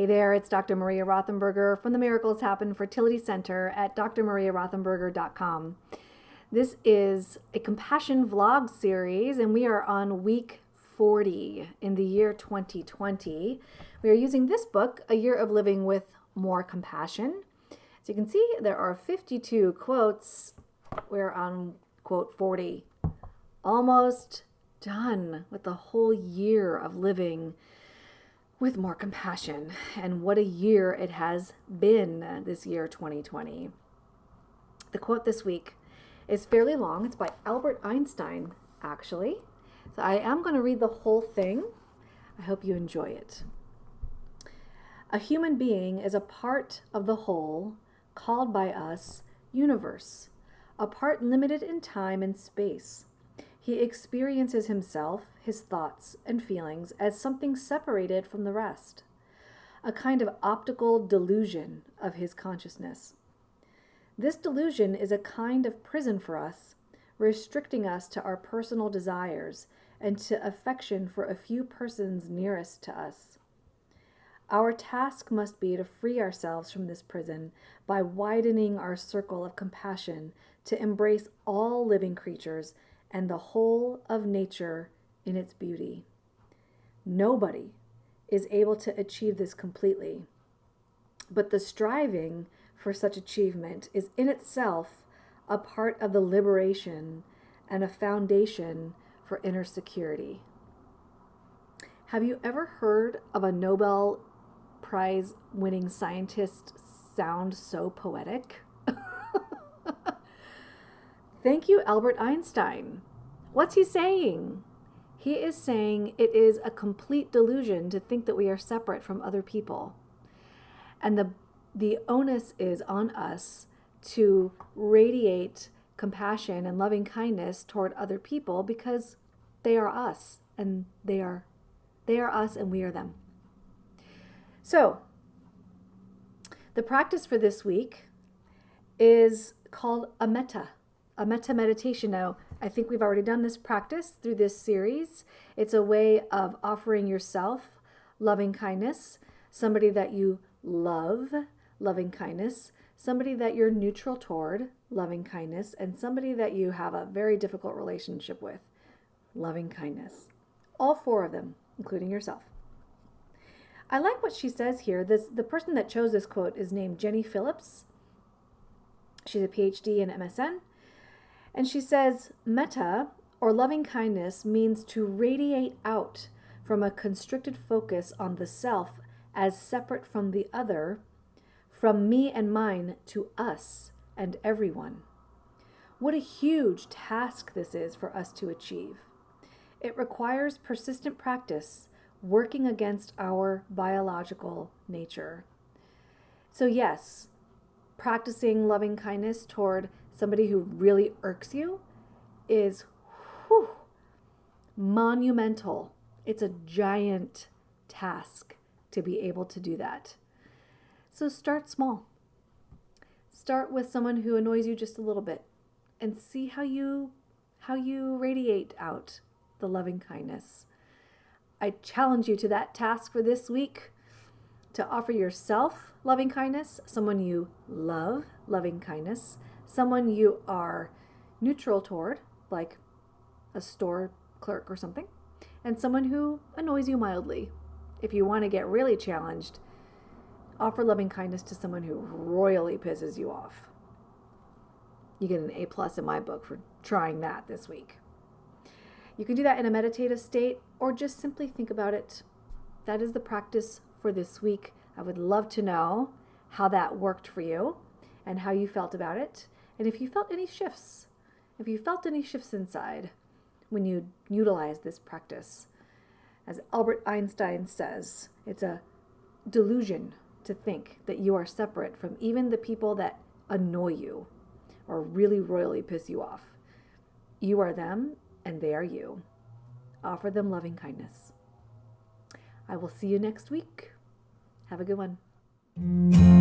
there, it's Dr. Maria Rothenberger from the Miracles Happen Fertility Center at drmariarothenberger.com. This is a compassion vlog series, and we are on week 40 in the year 2020. We are using this book, A Year of Living with More Compassion. As you can see, there are 52 quotes. We're on quote 40. Almost done with the whole year of living with more compassion. And what a year it has been, this year 2020. The quote this week is fairly long. It's by Albert Einstein, actually. So I am going to read the whole thing. I hope you enjoy it. A human being is a part of the whole, called by us universe, a part limited in time and space. He experiences himself, his thoughts and feelings as something separated from the rest, a kind of optical delusion of his consciousness. This delusion is a kind of prison for us, restricting us to our personal desires and to affection for a few persons nearest to us. Our task must be to free ourselves from this prison by widening our circle of compassion to embrace all living creatures and the whole of nature in its beauty. Nobody is able to achieve this completely, but the striving for such achievement is in itself a part of the liberation and a foundation for inner security. Have you ever heard of a Nobel Prize winning scientist sound so poetic? Thank you, Albert Einstein. What's he saying? He is saying it is a complete delusion to think that we are separate from other people. And the onus is on us to radiate compassion and loving kindness toward other people because they are us and they are us and we are them. So, the practice for this week is called a Metta Meditation. Now, I think we've already done this practice through this series. It's a way of offering yourself loving kindness, somebody that you love, loving kindness, somebody that you're neutral toward, loving kindness, and somebody that you have a very difficult relationship with, loving kindness. All four of them, including yourself. I like what she says here. The person that chose this quote is named Jenny Phillips. She's a PhD in MSN. And she says, Metta, or loving kindness, means to radiate out from a constricted focus on the self as separate from the other, from me and mine to us and everyone. What a huge task this is for us to achieve. It requires persistent practice, working against our biological nature. So yes, practicing loving kindness toward somebody who really irks you is monumental. It's a giant task to be able to do that. So start small. Start with someone who annoys you just a little bit and see how you radiate out the loving kindness. I challenge you to that task for this week, to offer yourself loving kindness, someone you love, loving kindness, someone you are neutral toward, like a store clerk or something, and someone who annoys you mildly. If you want to get really challenged, offer loving kindness to someone who royally pisses you off. You get an A+ in my book for trying that this week. You can do that in a meditative state or just simply think about it. That is the practice for this week. I would love to know how that worked for you and how you felt about it. And if you felt any shifts inside when you utilize this practice. As Albert Einstein says, it's a delusion to think that you are separate from even the people that annoy you or really royally piss you off. You are them and they are you. Offer them loving kindness. I will see you next week. Have a good one.